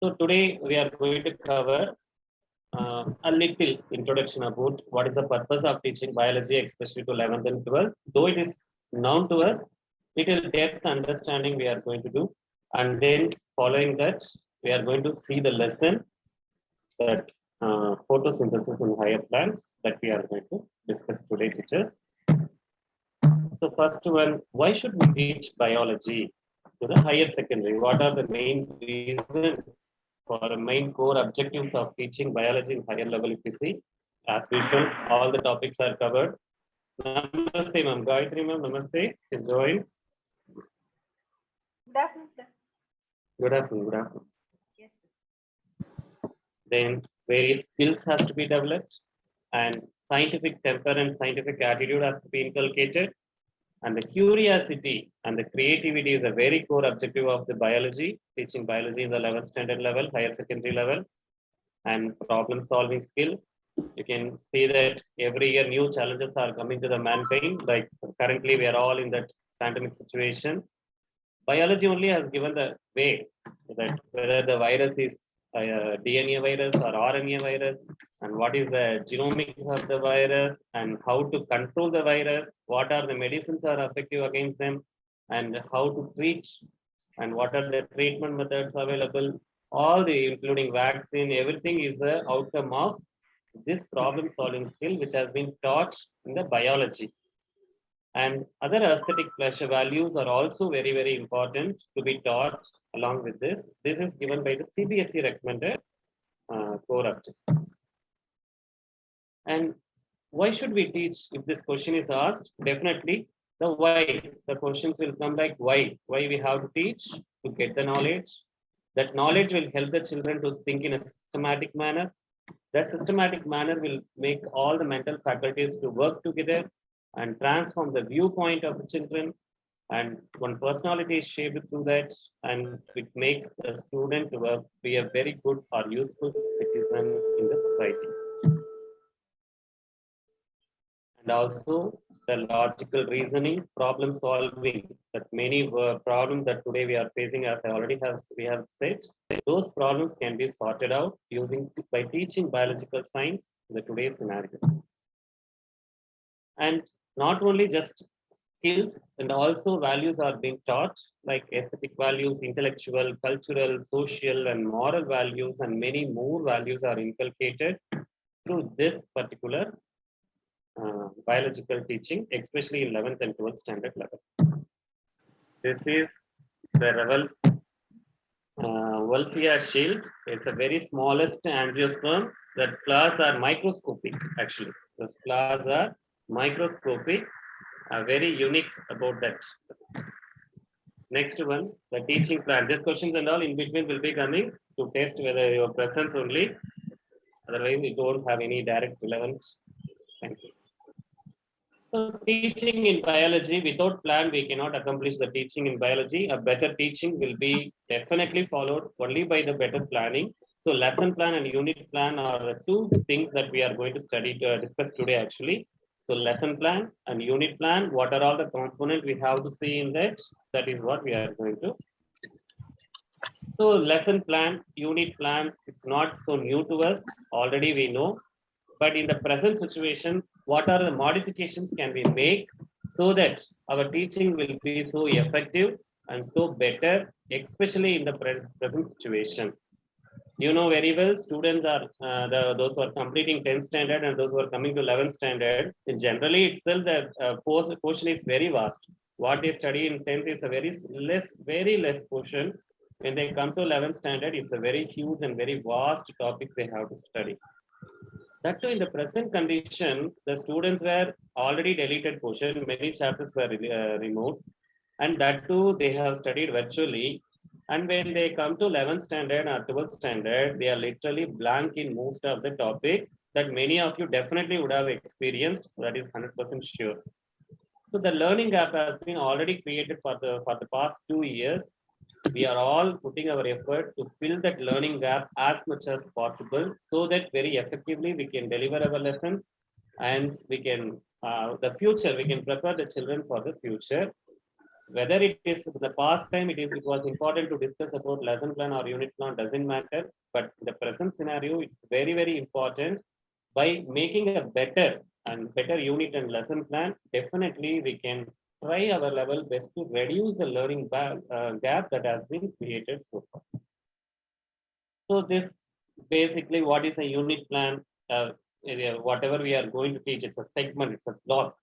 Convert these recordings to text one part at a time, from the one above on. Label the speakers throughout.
Speaker 1: So today we are going to cover a little introduction about what is the purpose of teaching biology, especially to 11th and 12th. Though it is known to us, little depth understanding we are going to do. And then following that, we are going to see the lesson that photosynthesis in higher plants that we are going to discuss today, teachers. So first one, why should we teach biology to the higher secondary? What are the main reasons for main core objectives of teaching biology in higher level? If you see, as usual, all the topics are covered. Namaste, ma'am. Gayatri, ma'am. Namaste. Join.
Speaker 2: Good afternoon, sir.
Speaker 1: Good afternoon. Good afternoon.
Speaker 2: Yes,
Speaker 1: Then various skills has to be developed, and scientific temper and scientific attitude has to be inculcated. And the curiosity and the creativity is a very core objective of the biology, teaching biology in the 11th standard level, higher secondary level, and problem solving skill. You can see that every year new challenges are coming to the mankind. Like currently, we are all in that pandemic situation. Biology only has given the way that whether the virus is DNA virus or RNA virus, and what is the genomics of the virus, and how to control the virus, what are the medicines are effective against them, and how to treat, and what are the treatment methods available. All the including vaccine, everything is the outcome of this problem solving skill which has been taught in the biology. And other aesthetic pleasure values are also very, very important to be taught along with this. This is given by the CBSE recommended core objectives. And why should we teach if this question is asked? Definitely the why. The questions will come like why. Why we have to teach to get the knowledge. That knowledge will help the children to think in a systematic manner. That systematic manner will make all the mental faculties to work together and transform the viewpoint of the children. And one personality is shaped through that, and it makes the student to be a very good or useful citizen in the society. And also the logical reasoning, problem solving, that many problems that today we are facing, as I already have said, those problems can be sorted out using by teaching biological science in the today's scenario. And not only just skills, and also values are being taught, like aesthetic values, intellectual, cultural, social, and moral values, and many more values are inculcated through this particular biological teaching, especially in 11th and 12th standard level. This is the Wolffia shield. It's a very smallest angiosperm. That flowers are microscopic, actually. The flowers are microscopic, very unique about that. Next one, the teaching plan. These questions and all in between will be coming to test whether your presence only. Otherwise, it won't have any direct relevance. Thank you. So teaching in biology, without plan, we cannot accomplish the teaching in biology. A better teaching will be definitely followed only by the better planning. So lesson plan and unit plan are the two things that we are going to study to discuss today actually. So lesson plan and unit plan, what are all the components we have to see in that? That is what we are going to. So lesson plan, unit plan, it's not so new to us. Already we know. But in the present situation, what are the modifications can we make so that our teaching will be so effective and so better, especially in the present situation. You know very well, students are those who are completing 10th standard and those who are coming to 11th standard. In generally itself, the portion is very vast. What they study in 10th is a very less portion. When they come to 11th standard, it's a very huge and very vast topic they have to study. That too, in the present condition, the students were already deleted portion, many chapters were removed, and that too they have studied virtually. And when they come to 11th standard or 12th standard, they are literally blank in most of the topic that many of you definitely would have experienced. That is 100% sure. So the learning gap has been already created for the past 2 years. We are all putting our effort to fill that learning gap as much as possible so that very effectively we can deliver our lessons and we can, the future, we can prepare the children for the future. whether it is the past time, it was important to discuss about lesson plan or unit plan, doesn't matter. But in the present scenario, it's very, very important. By making a better unit and lesson plan, definitely we can try our level best to reduce the learning gap that has been created so far. So this basically what is a unit plan? Whatever we are going to teach, it's a segment, it's a block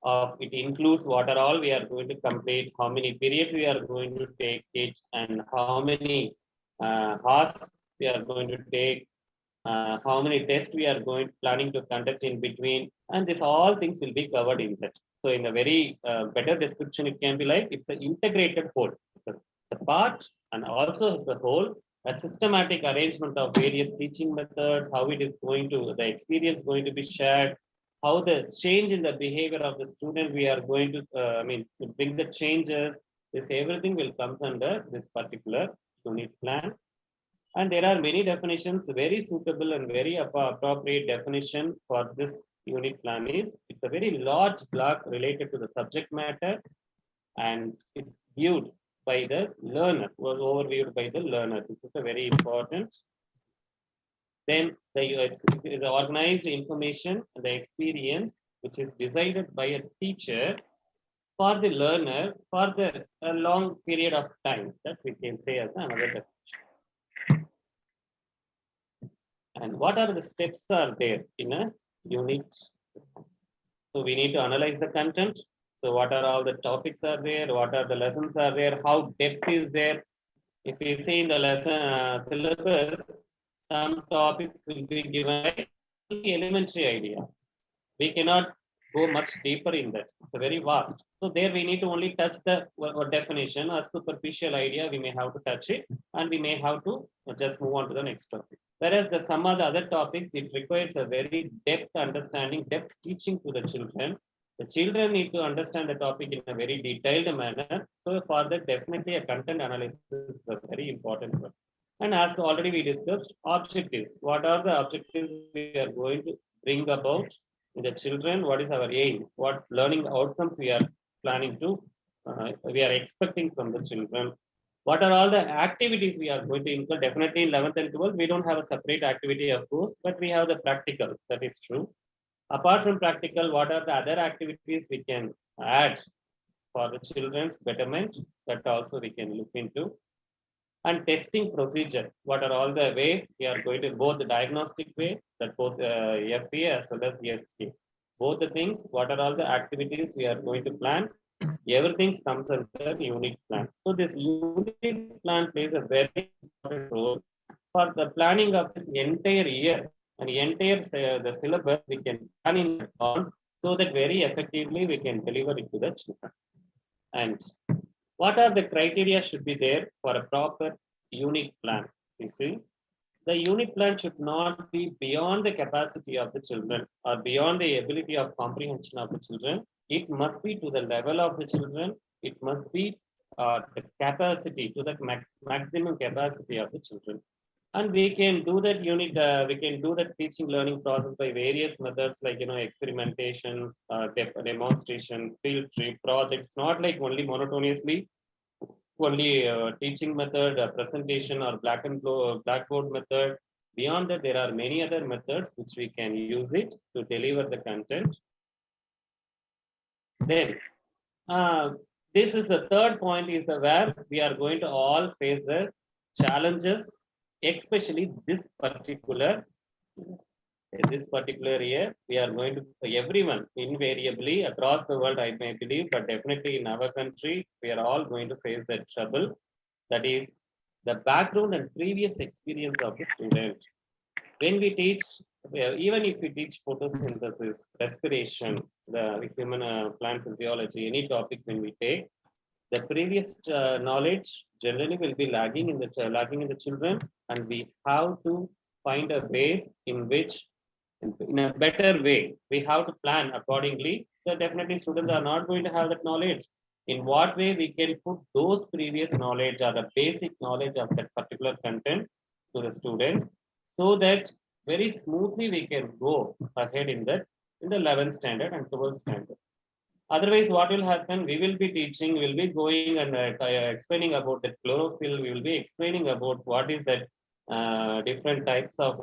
Speaker 1: of it includes what are all we are going to complete, how many periods we are going to take it, and how many hours we are going to take, how many tests we are planning to conduct in between, and this all things will be covered in that. So in a very better description, it can be like it's an integrated whole. It's a part and also it's a whole, a systematic arrangement of various teaching methods, how it is going to, the experience going to be shared, how the change in the behavior of the student we are going to, to bring the changes. This everything will come under this particular unit plan. And there are many definitions, very suitable and very appropriate definition for this unit plan is, it's a very large block related to the subject matter, and it's viewed by the learner, was overviewed by the learner. This is a very important. Then the organized information, the experience, which is decided by a teacher for the learner for the a long period of time, that we can say as another definition. And what are the steps are there in a unit? So we need to analyze the content. So what are all the topics are there? What are the lessons are there? How depth is there? If we see in the lesson syllabus, some topics will be given like elementary idea. We cannot go much deeper in that. It's a very vast. So there we need to only touch the definition or superficial idea. We may have to touch it, and we may have to just move on to the next topic. Whereas some of the other topics, it requires a very depth understanding, depth teaching to the children. The children need to understand the topic in a very detailed manner. So for that, definitely a content analysis is a very important one. And as already we discussed, objectives. What are the objectives we are going to bring about in the children? What is our aim? What learning outcomes we are planning to, we are expecting from the children? What are all the activities we are going to include? Definitely in 11th and 12th, we don't have a separate activity, of course, but we have the practical. That is true. Apart from practical, what are the other activities we can add for the children's betterment? That also we can look into. And testing procedure. What are all the ways we are going to, both the diagnostic way, that both FA as well as EST. Both the things, what are all the activities we are going to plan? Everything comes under unit plan. So this unit plan plays a very important role for the planning of this entire year. And the entire the syllabus we can plan in advance, so that very effectively we can deliver it to the children. And what are the criteria should be there for a proper unit plan? You see, the unit plan should not be beyond the capacity of the children or beyond the ability of comprehension of the children. It must be to the level of the children. It must be the capacity, to the maximum capacity of the children. And we can do that unit, we can do that teaching learning process by various methods like, experimentations, demonstration, field trip, projects, not like only monotonously, only teaching method, presentation or blackboard method. Beyond that, there are many other methods which we can use it to deliver the content. Then, this is the third point is where we are going to all face the challenges, especially this particular year. We are going to, everyone invariably across the world, I may believe, but definitely in our country, we are all going to face that trouble. That is the background and previous experience of the student. When we teach, even if we teach photosynthesis, respiration, the human plant physiology, any topic when we take, the previous knowledge generally will be lagging in the children, and we have to find a way in which, in a better way, we have to plan accordingly. So definitely students are not going to have that knowledge. In what way we can put those previous knowledge or the basic knowledge of that particular content to the students, so that very smoothly we can go ahead in the 11th standard and 12th standard. Otherwise, what will happen? We will be teaching, we'll be going and explaining about the chlorophyll. We will be explaining about what is that different types of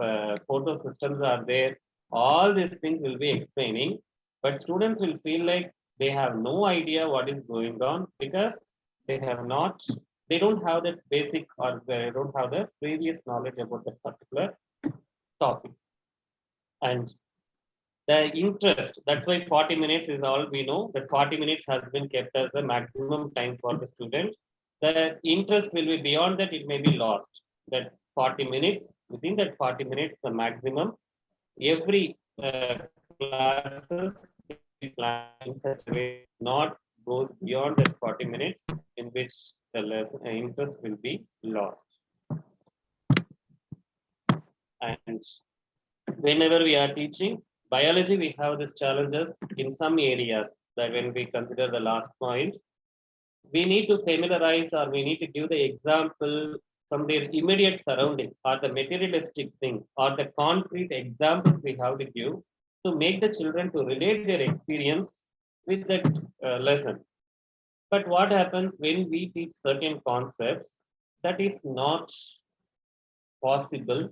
Speaker 1: photo systems are there. All these things will be explaining, but students will feel like they have no idea what is going on because they don't have that basic or they don't have the previous knowledge about that particular topic. And the interest, that's why 40 minutes is all we know, that 40 minutes has been kept as the maximum time for the student. The interest will be beyond that, it may be lost. That 40 minutes, within that 40 minutes, the maximum, every classes in such a way not goes beyond that 40 minutes in which the interest will be lost. And whenever we are teaching biology, we have these challenges in some areas that when we consider the last point, we need to familiarize or we need to give the example from their immediate surrounding or the materialistic thing or the concrete examples we have to give to make the children to relate their experience with that lesson. But what happens when we teach certain concepts that is not possible?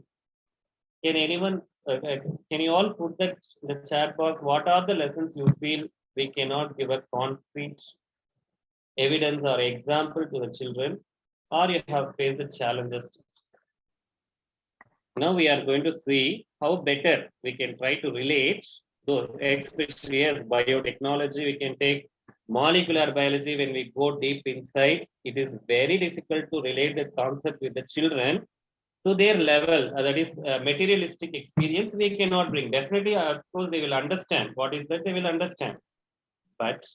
Speaker 1: Can anyone, can you all put that in the chat box? What are the lessons you feel we cannot give a concrete evidence or example to the children, or you have faced the challenges? Now we are going to see how better we can try to relate those, especially as biotechnology. We can take molecular biology. When we go deep inside, it is very difficult to relate the concept with the children to their level. That is materialistic experience we cannot bring. Definitely, of course, they will understand. What is that? They will understand. But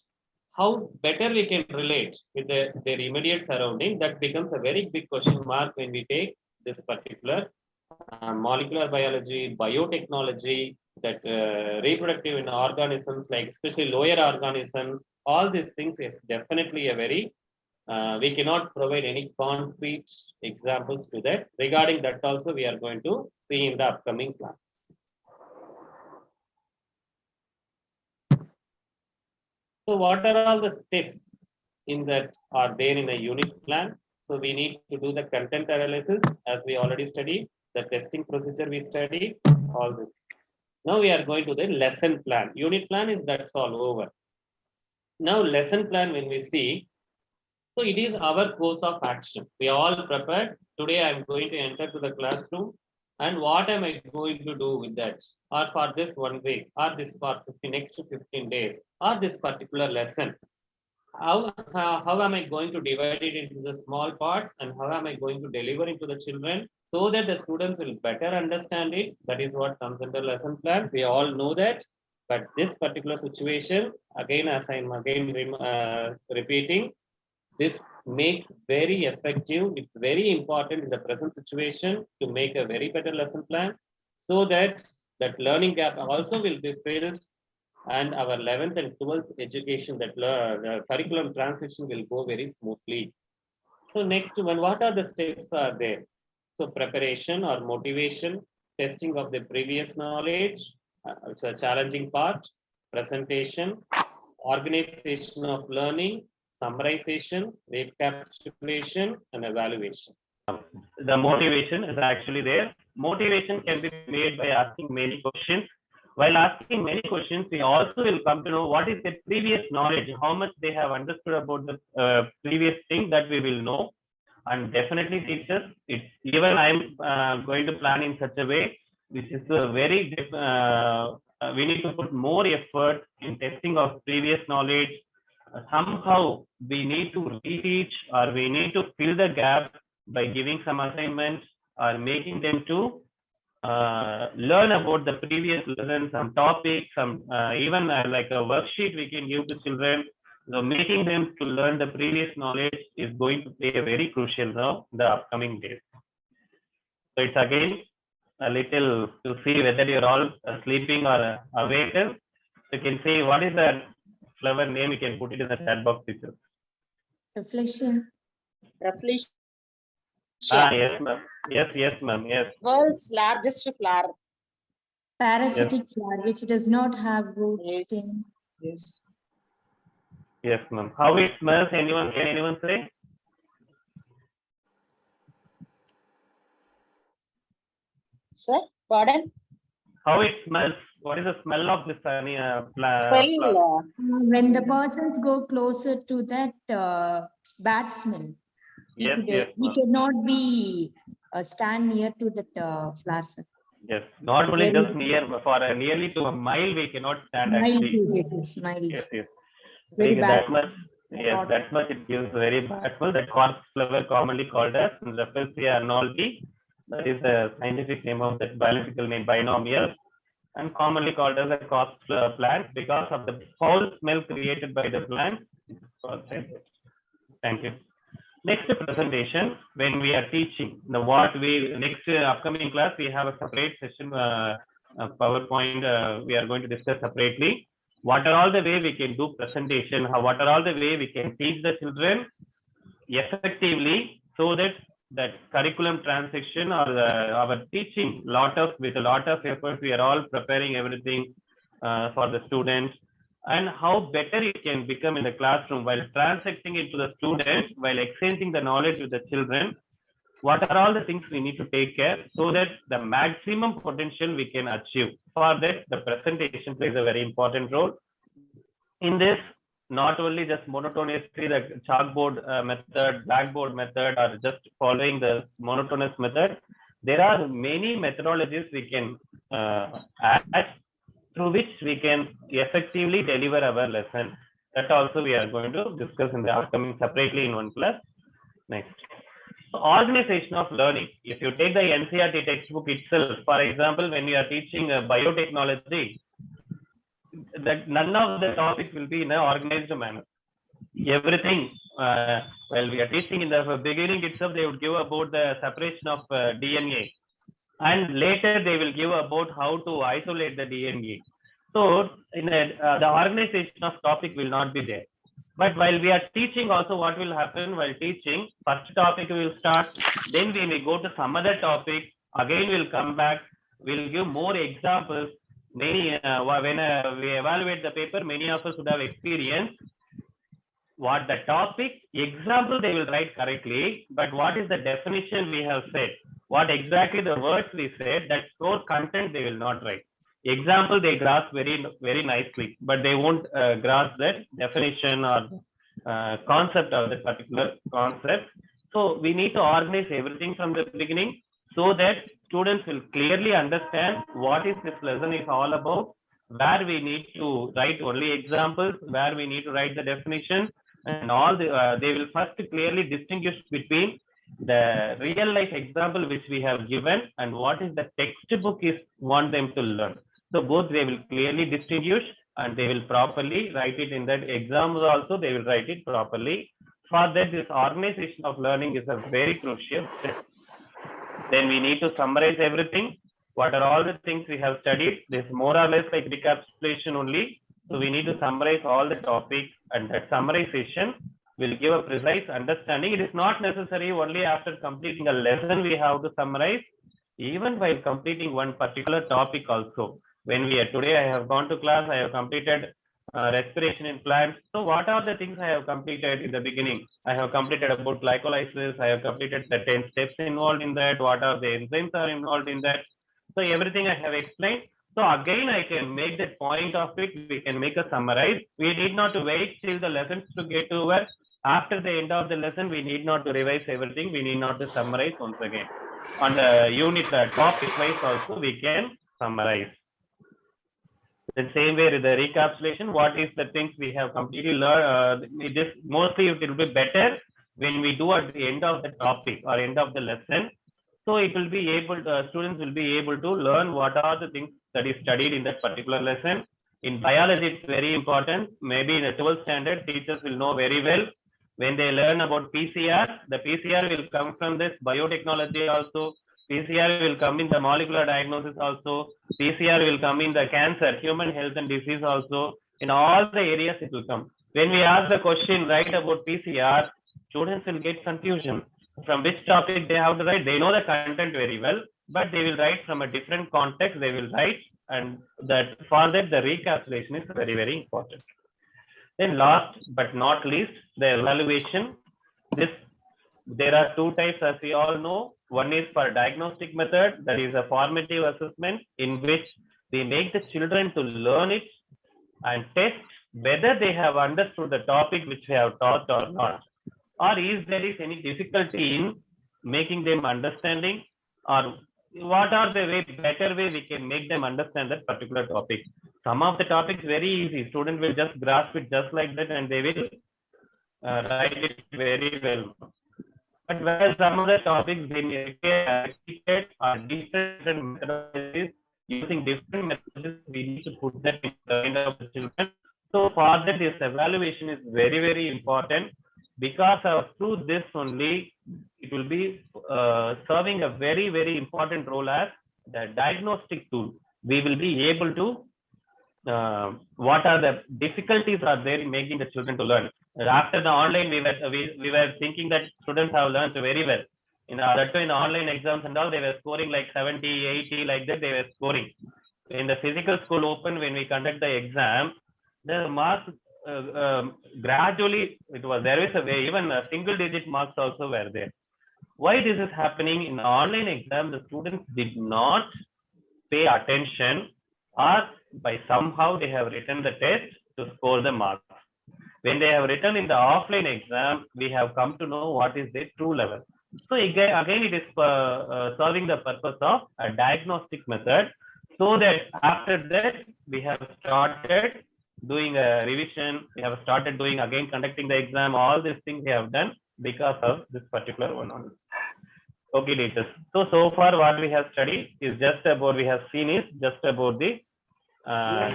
Speaker 1: how better we can relate with their immediate surrounding, that becomes a very big question mark when we take this particular molecular biology, biotechnology, that reproductive in organisms, like especially lower organisms, all these things is definitely a very, we cannot provide any concrete examples to that. Regarding that also, we are going to see in the upcoming class. So what are all the steps in that are there in a unit plan? So we need to do the content analysis as we already studied, the testing procedure we studied, all this. Now we are going to the lesson plan. Unit plan is that's all over. Now lesson plan, when we see, so it is our course of action. We are all prepared. Today I am going to enter to the classroom, and what am I going to do with that? Or for this 1 week, or this for next 15 days, or this particular lesson. How am I going to divide it into the small parts, and how am I going to deliver it to the children so that the students will better understand it? That is what comes under lesson plan. We all know that. But this particular situation, again, as I'm again repeating, this makes very effective. It's very important in the present situation to make a very better lesson plan so that that learning gap also will be filled and our 11th and 12th education, that curriculum transition will go very smoothly. So next one, what are the steps are there? So preparation or motivation, testing of the previous knowledge, it's a challenging part, presentation, organization of learning, summarization, recapitulation, and evaluation. The motivation is actually there. Motivation can be made by asking many questions. While asking many questions, we also will come to know what is the previous knowledge, how much they have understood about the previous thing that we will know. And definitely teachers, it's even I'm going to plan in such a way, which is a very, we need to put more effort in testing of previous knowledge. Somehow we need to reteach or we need to fill the gap by giving some assignments or making them to learn about the previous lesson, some topics, some even like a worksheet we can give to children. So making them to learn the previous knowledge is going to play a very crucial role in the upcoming days. So it's again a little to see whether you're all sleeping or awake. You can say what is the flower name, you can put it in the chat box.
Speaker 2: Reflection.
Speaker 3: Reflection.
Speaker 1: Yes, ma'am. Yes, ma'am. Yes.
Speaker 3: World's largest flower.
Speaker 2: Parasitic flower, which does not have roots.
Speaker 3: Yes. Yes.
Speaker 1: Yes, ma'am. How it smells? Anyone? Can anyone say?
Speaker 3: Sir, pardon?
Speaker 1: How it smells? What is the smell of this
Speaker 3: Smell,
Speaker 2: When the persons go closer to that bad smell,
Speaker 1: Yes, yes,
Speaker 2: we
Speaker 1: ma'am.
Speaker 2: cannot be stand near to that flower, sir.
Speaker 1: Yes. Not only
Speaker 2: Very
Speaker 1: just near, for nearly to a mile, we cannot stand
Speaker 2: mild
Speaker 1: actually.
Speaker 2: usage, mild.
Speaker 1: Yes, yes.
Speaker 2: Very bad.
Speaker 1: That much. Yes,
Speaker 2: Thought.
Speaker 1: that much it gives very bad smell. That corpse flower commonly called as Rafflesia arnoldi. That is the scientific name of that biological name, binomial, and commonly called as a corpse plant because of the foul smell created by the plant. It's called cypress. Thank you. Next presentation, when we are teaching the what we next upcoming class, we have a separate session, PowerPoint. We are going to discuss separately. What are all the way we can do presentation? What are all the way we can teach the children effectively, so that that curriculum transition or our teaching with a lot of effort, we are all preparing everything for the students, and how better it can become in the classroom while transacting into the students, while exchanging the knowledge with the children. What are all the things we need to take care so that the maximum potential we can achieve? For that, the presentation plays a very important role. In this, not only just monotonously the chalkboard method, blackboard method, or just following the monotonous method, there are many methodologies we can add through which we can effectively deliver our lesson. That also we are going to discuss in the upcoming separately in one class. Next. Organization of learning. If you take the NCERT textbook itself, for example, when you are teaching biotechnology, that none of the topics will be in an organized manner. Everything, well, we are teaching in the beginning itself, they would give about the separation of DNA, and later they will give about how to isolate the DNA. So, the organization of topic will not be there. But while we are teaching, also what will happen while teaching? First topic will start, then we may go to some other topic. Again, we'll come back. We'll give more examples. Many when we evaluate the paper, many of us would have experienced what the topic example they will write correctly, but what is the definition we have said? What exactly the words we said, that core content they will not write. Example they grasp very nicely, but they won't grasp that definition or concept of the particular concept. So we need to organize everything from the beginning so that students will clearly understand what is this lesson is all about, where we need to write only examples, where we need to write the definition, and all they will first clearly distinguish between the real life example which we have given and what is the textbook is want them to learn. So both they will clearly distinguish, and they will properly write it in that exams also they will write it properly. For that, this organization of learning is a very crucial step. Then we need to summarize everything. What are all the things we have studied? This more or less like recapitulation only. So we need to summarize all the topics, and that summarization will give a precise understanding. It is not necessary only after completing a lesson we have to summarize. Even while completing one particular topic also. When we are today, I have gone to class, I have completed respiration in plants. So what are the things I have completed in the beginning? I have completed about glycolysis. I have completed the 10 steps involved in that. What are the enzymes are involved in that? So everything I have explained. So again, I can make that point of it. We can make a summarize. We need not to wait till the lessons to get over. After the end of the lesson, we need not to revise everything. We need not to summarize once again. On the unit topic wise also, we can summarize. The same way with the recapitulation, what is the things we have completely learned? Mostly it will be better when we do at the end of the topic or end of the lesson. So it will be able to, students will be able to learn what are the things that is studied in that particular lesson. In biology, it's very important. Maybe in the 12th standard, teachers will know very well. When they learn about PCR, the PCR will come from this biotechnology also. PCR will come in the molecular diagnosis also. PCR will come in the cancer, human health and disease also. In all the areas it will come. When we ask the question, write about PCR, students will get confusion. From which topic they have to write, they know the content very well, but they will write from a different context, they will write, and that for that the recapitulation is very, very important.
Speaker 4: Then last but not least, the evaluation. There are two types, as we all know. One is for diagnostic method, that is a formative assessment in which we make the children to learn it and test whether they have understood the topic which we have taught or not, or is there is any difficulty in making them understanding, or what are the better way we can make them understand that particular topic. Some of the topics very easy, student will just grasp it just like that and they will write it very well. But whereas some other topics they require repeated or different methodologies, using different methods, we need to put that in the mind of the children. So for that, this evaluation is very, very important, because through this only it will be serving a very, very important role as the diagnostic tool. We will be able to what are the difficulties are there in making the children to learn. After the online, we were thinking that students have learned very well. In the online exams and all, they were scoring like 70, 80, like that they were scoring. In the physical school open, when we conduct the exam, the marks gradually, it was there is a way, even single digit marks also were there. Why this is happening? In the online exam, the students did not pay attention, or by somehow they have written the test to score the marks. When they have written in the offline exam, we have come to know what is their true level. So again it is serving the purpose of a diagnostic method, so that after that we have started doing a revision, we have started doing again conducting the exam, all these things we have done because of this particular one only. Okay, teachers. So far what we have studied is just about, we have seen is just about the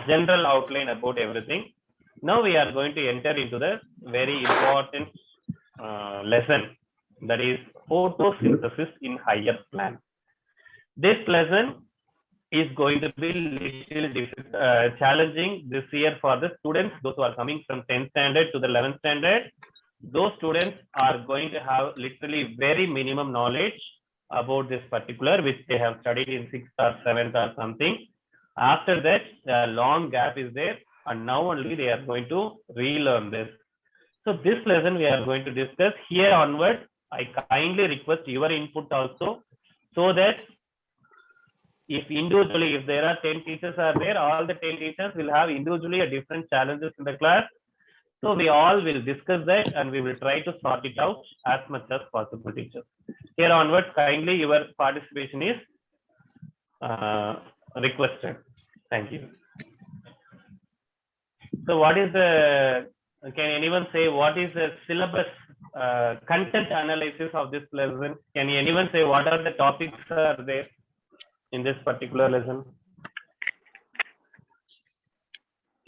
Speaker 4: general outline about everything. Now we are going to enter into the very important lesson, that is photosynthesis in higher plant. This lesson is going to be little challenging this year for the students, those who are coming from 10th standard to the 11th standard. Those students are going to have literally very minimum knowledge about this particular, which they have studied in 6th or 7th or something. After that, a long gap is there, and now only they are going to relearn this. So this lesson we are going to discuss. Here onwards, I kindly request your input also, so that if individually, if there are 10 teachers are there, all the 10 teachers will have individually a different challenges in the class. So we all will discuss that and we will try to sort it out as much as possible, teachers. Here onwards, kindly your participation is requested. Thank you. So what is the, can anyone say what is the syllabus content analysis of this lesson? Can anyone say what are the topics are there in this particular lesson?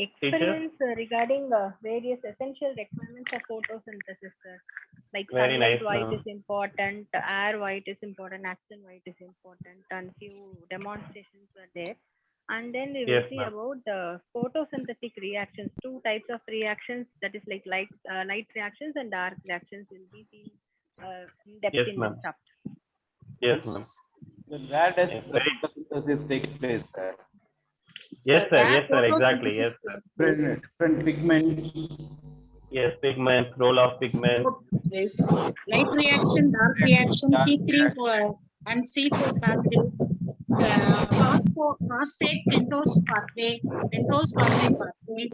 Speaker 5: Experiments regarding various essential requirements of photosynthesis, like
Speaker 4: Very
Speaker 5: sunlight
Speaker 4: nice,
Speaker 5: white
Speaker 4: ma'am.
Speaker 5: is important, air white is important, oxygen white is important, and few demonstrations were there. And then we will
Speaker 4: Yes,
Speaker 5: see
Speaker 4: ma'am.
Speaker 5: about the photosynthetic reactions. Two types of reactions, that is like light reactions and dark reactions, will be seen in depth
Speaker 4: Yes,
Speaker 5: in
Speaker 4: ma'am.
Speaker 5: this chapter.
Speaker 4: Yes, ma'am.
Speaker 6: Where does
Speaker 4: Yes,
Speaker 6: the
Speaker 4: very-
Speaker 6: photosynthesis take place, sir?
Speaker 4: Yes, sir. Yes, sir. Exactly. Yes, sir.
Speaker 6: Different pigments.
Speaker 4: Yes, pigments, role of pigments.
Speaker 7: Yes. Light reaction, dark reaction, C3 and C4 pathway, phosphate pentose pathway, pathway.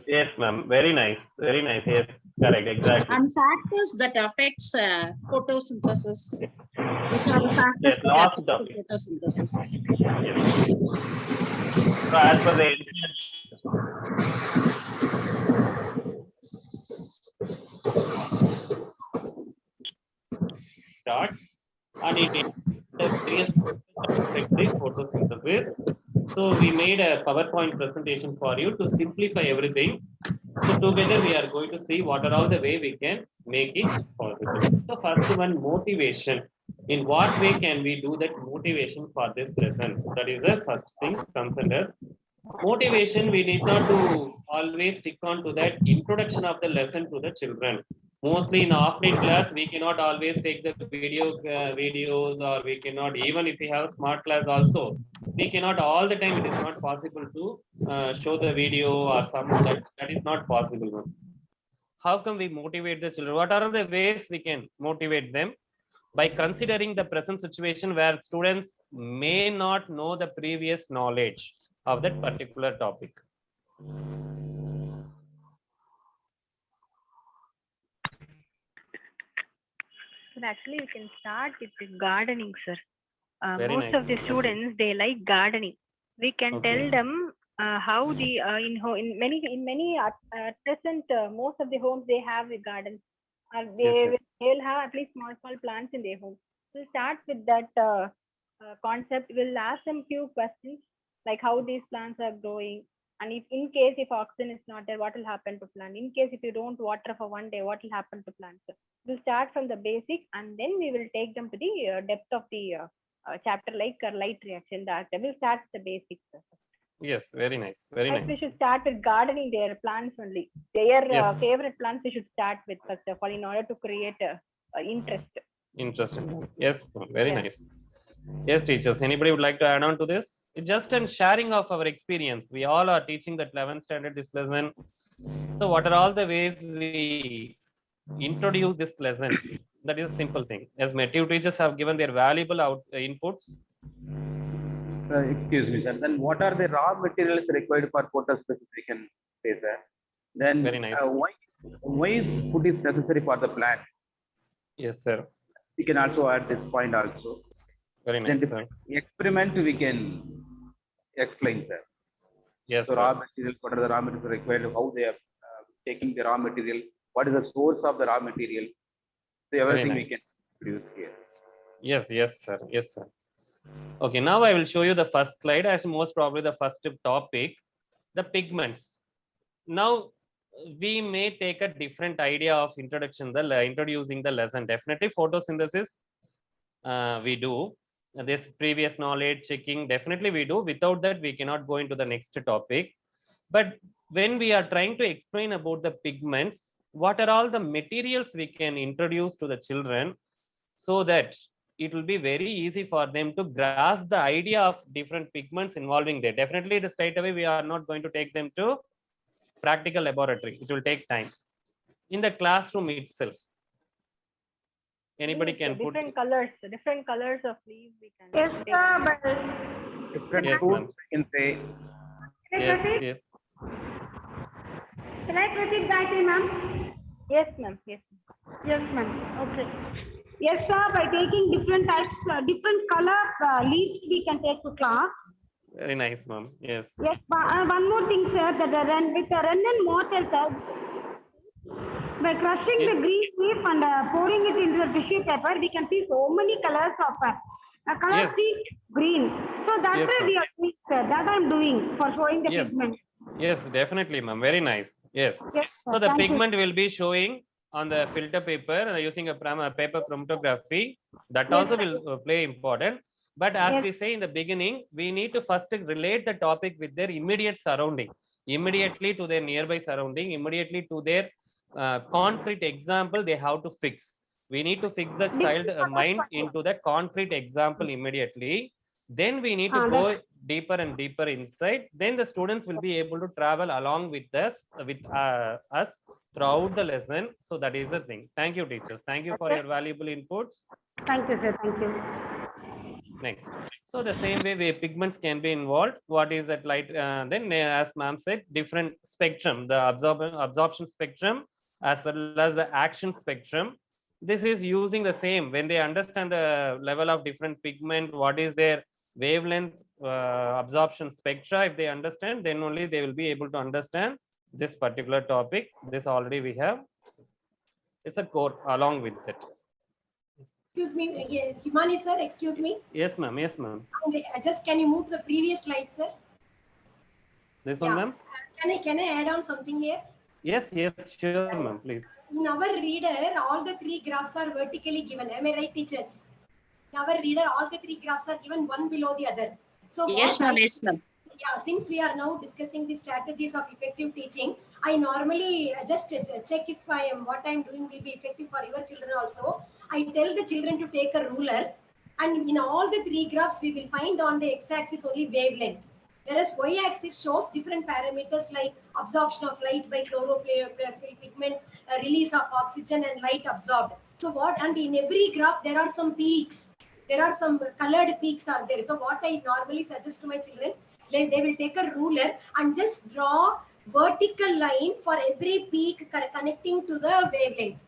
Speaker 4: Yes, ma'am. Very nice. Very nice. Yes, correct. Exactly.
Speaker 7: And factors that affects photosynthesis. Which are the factors
Speaker 4: Yes,
Speaker 7: that
Speaker 4: last
Speaker 7: affects the
Speaker 4: topic.
Speaker 7: photosynthesis?
Speaker 4: Yes. So as per the start, and it is the various effective photosynthesis. So we made a PowerPoint presentation for you to simplify everything. So together we are going to see what are all the way we can make it possible. So first one, motivation. In what way can we do that motivation for this lesson? That is the first thing comes under motivation. We need not to always stick on to that introduction of the lesson to the children.
Speaker 1: Mostly in offline class, we cannot always take the videos, or we cannot, even if we have smart class also, we cannot all the time, it is not possible to show the video or some that is not possible. How can we motivate the children? What are the ways we can motivate them? By considering the present situation where students may not know the previous knowledge of that particular topic.
Speaker 5: So actually, we can start with the gardening, sir.
Speaker 1: Very
Speaker 5: Most
Speaker 1: nice.
Speaker 5: of the students, they like gardening. We can
Speaker 1: Okay.
Speaker 5: tell them how the in many at present most of the homes they have a garden.
Speaker 1: Yes.
Speaker 5: They'll have at least small plants in their home. We'll start with that concept. We'll ask them few questions like how these plants are growing, and in case if oxygen is not there, what will happen to plant? In case if you don't water for one day, what will happen to plants? So we'll start from the basic, and then we will take them to the depth of the chapter like light reaction. That we'll start with the basics.
Speaker 1: Yes, very nice. Very
Speaker 5: First, we
Speaker 1: nice.
Speaker 5: should start with gardening their plants only. Their
Speaker 1: Yes.
Speaker 5: favorite plants we should start with first of all in order to create interest.
Speaker 1: Interesting. Yes, very
Speaker 5: Yeah.
Speaker 1: nice. Yes, teachers. Anybody would like to add on to this? It's just a sharing of our experience. We all are teaching that 11th standard this lesson. So, what are all the ways we introduce this lesson? That is a simple thing. As my two teachers have given their valuable inputs.
Speaker 6: Excuse me, sir. Then what are the raw materials required for photospecification phase, sir? Then
Speaker 1: Very nice.
Speaker 6: Why food is necessary for the plant?
Speaker 1: Yes, sir.
Speaker 6: We can also add this point also.
Speaker 1: Very
Speaker 6: Then
Speaker 1: nice, sir.
Speaker 6: experiment we can explain, sir.
Speaker 1: Yes,
Speaker 6: So
Speaker 1: sir.
Speaker 6: raw material, what are the raw materials required? How they are taking the raw material? What is the source of the raw material? So everything we
Speaker 1: nice.
Speaker 6: can produce here.
Speaker 1: Yes, sir. Yes, sir. Okay, now I will show you the first slide as most probably the first topic, the pigments. Now we may take a different idea of introducing the lesson. Definitely photosynthesis we do. This previous knowledge checking, definitely we do. Without that, we cannot go into the next topic. But when we are trying to explain about the pigments, what are all the materials we can introduce to the children so that it will be very easy for them to grasp the idea of different pigments involving there. Definitely, straight away, we are not going to take them to practical laboratory. It will take time. In the classroom itself, anybody can put
Speaker 5: different colors of leaves we can
Speaker 7: Yes,
Speaker 5: take.
Speaker 7: sir, but
Speaker 6: Different
Speaker 1: Yes,
Speaker 6: fruits
Speaker 1: ma'am.
Speaker 6: we can say.
Speaker 1: Yes.
Speaker 7: can I proceed, Gayatri, ma'am?
Speaker 5: Yes, ma'am. Yes.
Speaker 7: Yes, ma'am. Okay. Yes, sir, by taking different types, different color leaves we can take to class.
Speaker 1: Very nice, ma'am. Yes.
Speaker 7: Yes, one more thing, sir, that with the Wren and mortar, sir, by crushing the green leaf and pouring it into the tissue paper, we can see so many colors of color
Speaker 1: Yes.
Speaker 7: green. So that's
Speaker 1: Yes,
Speaker 7: why
Speaker 1: ma'am.
Speaker 7: we are doing, sir. That I'm doing for showing the
Speaker 1: Yes.
Speaker 7: pigment.
Speaker 1: Yes, definitely, ma'am. Very nice. Yes.
Speaker 7: Yes, sir.
Speaker 1: So the
Speaker 7: Thank you.
Speaker 1: pigment will be showing on the filter paper using a paper chromatography. That
Speaker 7: Yes,
Speaker 1: also
Speaker 7: sir.
Speaker 1: will play important. But as
Speaker 7: Yes.
Speaker 1: we say in the beginning, we need to first relate the topic with their immediate surrounding, immediately to their nearby surrounding, immediately to their concrete example they have to fix. We need to fix the child mind into the concrete example immediately. Then we need to go deeper and deeper inside. Then the students will be able to travel along with us throughout the lesson. So that is the thing. Thank you, teachers. Thank you for your valuable inputs.
Speaker 7: Thank you, sir. Thank you.
Speaker 1: Next. So the same way pigments can be involved. What is that light? Then as ma'am said, different spectrum, the absorption spectrum as well as the action spectrum. This is using the same when they understand the level of different pigment, what is their wavelength, absorption spectra. If they understand, then only they will be able to understand this particular topic. This already we have. It's a core along with it.
Speaker 8: Excuse me, Himani sir, excuse me.
Speaker 1: Yes, ma'am. Yes, ma'am.
Speaker 8: Just can you move to the previous slide, sir?
Speaker 1: This one, ma'am.
Speaker 8: Can I add on something here?
Speaker 1: Yes, sure, ma'am. Please.
Speaker 8: In our reader, all the three graphs are vertically given. Am I right, teachers? In our reader, all the three graphs are given one below the other. So
Speaker 3: Yes, ma'am. Yes, ma'am.
Speaker 8: yeah, since we are now discussing the strategies of effective teaching, I normally just check if what I am doing will be effective for your children also. I tell the children to take a ruler, and in all the three graphs, we will find on the x-axis only wavelength. Whereas y-axis shows different parameters like absorption of light by chloropigments, release of oxygen and light absorbed. So what, and in every graph, there are some peaks. There are some colored peaks are there. So what I normally suggest to my children, like they will take a ruler and just draw vertical line for every peak connecting to the wavelength.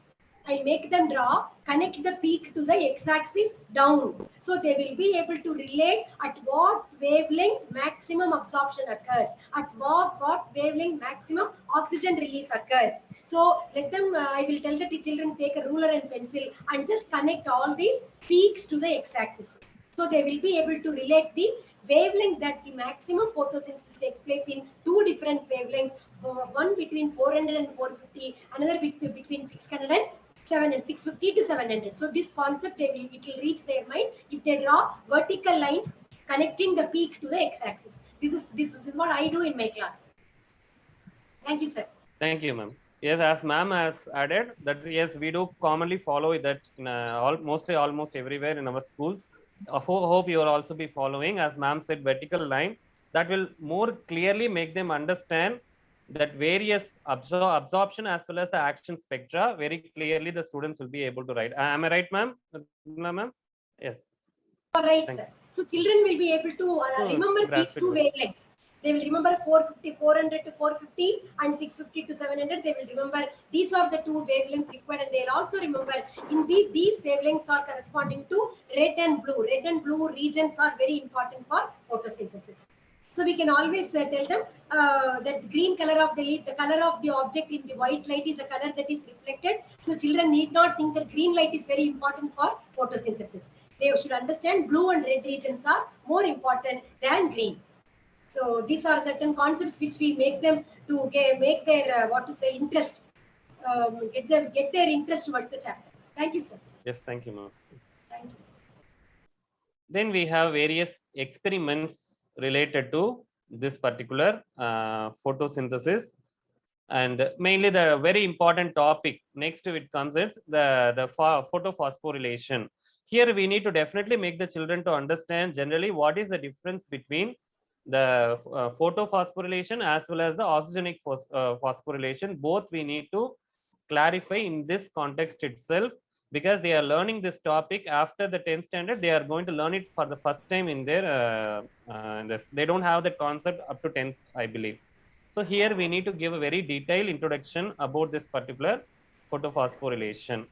Speaker 8: I make them draw, connect the peak to the x-axis down. So they will be able to relate at what wavelength maximum absorption occurs, at what wavelength maximum oxygen release occurs. So let them, I will tell the children take a ruler and pencil and just connect all these peaks to the x-axis. So they will be able to relate the wavelength that the maximum photosynthesis takes place in two different wavelengths, one between 400 and 450, another between 600 and 650 to 700. So this concept, it will reach their mind if they draw vertical lines connecting the peak to the x-axis. This is what I do in my class. Thank you, sir.
Speaker 1: Thank you, ma'am. Yes, as ma'am has added that yes, we do commonly follow that in almost everywhere in our schools. I hope you will also be following, as ma'am said, vertical line that will more clearly make them understand that various absorption as well as the action spectra very clearly the students will be able to write. Am I right, ma'am? Ma'am? Yes.
Speaker 8: All right, sir. So children will be able to remember these two wavelengths. They will remember 400 to 450 and 650 to 700. They will remember these are the two wavelengths required, and they'll also remember in these wavelengths are corresponding to red and blue. Red and blue regions are very important for photosynthesis. So we can always tell them that green color of the leaf, the color of the object in the white light is the color that is reflected. So children need not think that green light is very important for photosynthesis. They should understand blue and red regions are more important than green. So these are certain concepts which we make them to make their interest, get their interest towards the chapter. Thank you, sir.
Speaker 1: Yes, thank you, ma'am.
Speaker 8: Thank you.
Speaker 1: Then we have various experiments related to this particular photosynthesis, and mainly the very important topic next to it comes is the photophosphorylation. Here we need to definitely make the children to understand generally what is the difference between the photophosphorylation as well as the oxygenic phosphorylation. Both we need to clarify in this context itself, because they are learning this topic after the 10th standard. They are going to learn it for the first time in their they don't have that concept up to 10th, I believe. So here we need to give a very detailed introduction about this particular photophosphorylation.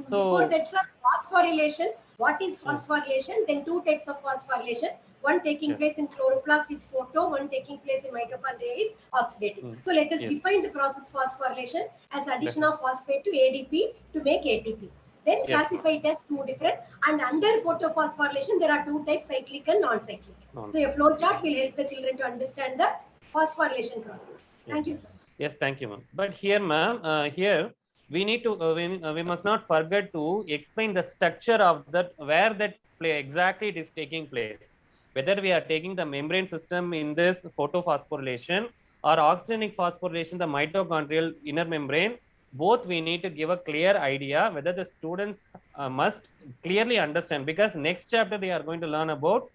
Speaker 1: So
Speaker 8: before that, sir, phosphorylation. What is phosphorylation? Then two types of phosphorylation. One taking place in chloroplast is photo, one taking place in mitochondria is oxidative. So let us define the process phosphorylation as addition of phosphate to ADP to make ATP. Then classify it as two different, and under photophosphorylation there are two types, cyclic and non-cyclic. So a flow chart will help the children to understand the phosphorylation process. Thank you, sir.
Speaker 1: Yes, thank you, ma'am. But here, ma'am, here we need to we must not forget to explain the structure of that, where that exactly it is taking place. Whether we are taking the membrane system in this photophosphorylation or oxygenic phosphorylation, the mitochondrial inner membrane, both we need to give a clear idea whether the students must clearly understand, because next chapter they are going to learn about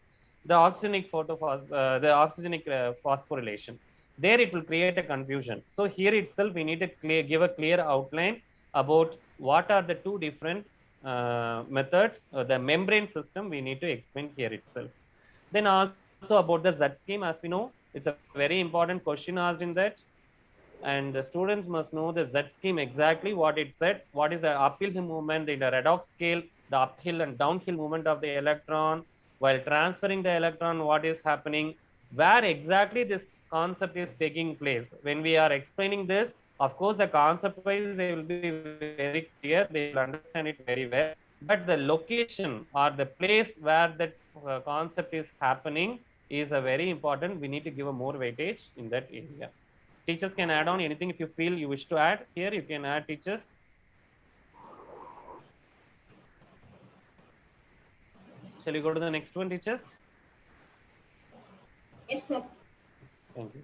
Speaker 1: the oxygenic phosphorylation. There it will create a confusion. So here itself we need to give a clear outline about what are the two different methods. The membrane system we need to explain here itself. Then also about the Z scheme, as we know, it's a very important question asked in that, and the students must know the Z scheme exactly what it said. What is the uphill movement in the redox scale, the uphill and downhill movement of the electron while transferring the electron, what is happening, where exactly this concept is taking place. When we are explaining this, of course, the concept wise they will be very clear, they will understand it very well, but the location or the place where that concept is happening is a very important. We need to give a more weightage in that area. Teachers can add on anything. If you feel you wish to add here, you can add, teachers. Shall we go to the next one, teachers?
Speaker 8: Yes, sir.
Speaker 1: Thank you.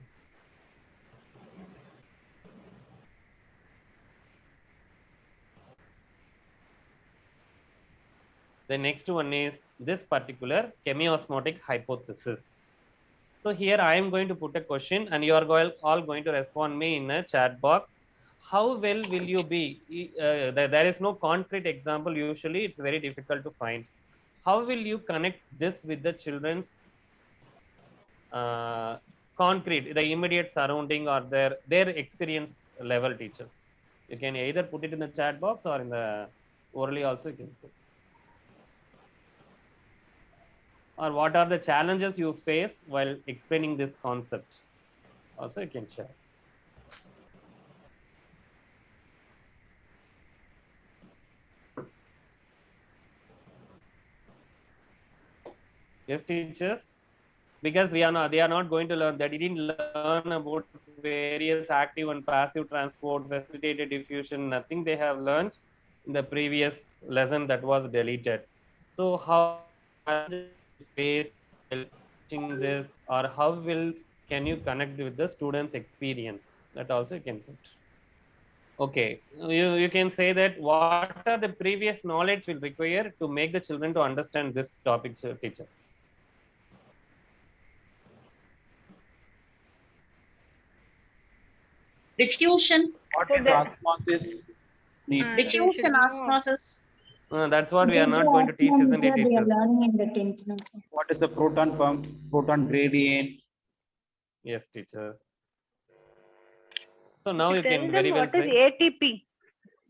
Speaker 1: The next one is this particular chemiosmotic hypothesis. So here I am going to put a question and you are all going to respond me in a chat box. How well will you be? There is no concrete example. Usually it's very difficult to find. How will you connect this with the children's concrete, the immediate surrounding or their experience level teachers? You can either put it in the chat box or in the orally also you can say. Or what are the challenges you face while explaining this concept? Also you can share. Yes, teachers, because they are not going to learn. They didn't learn about various active and passive transport, facilitated diffusion, nothing they have learned in the previous lesson that was deleted. So how face teaching this, or how can you connect with the students' experience? That also you can put. Okay, you can say that what are the previous knowledge will require to make the children to understand this topic, teachers?
Speaker 3: Diffusion,
Speaker 6: What is osmosis need?
Speaker 3: diffusion, osmosis.
Speaker 1: That's what we are not going to teach, isn't it,
Speaker 2: They are
Speaker 1: teachers?
Speaker 2: learning in the 10th month.
Speaker 6: What is the proton pump, proton gradient?
Speaker 1: Yes, teachers. So now you
Speaker 5: Tell
Speaker 1: can
Speaker 5: them
Speaker 1: very well
Speaker 5: what is
Speaker 1: say.
Speaker 5: ATP.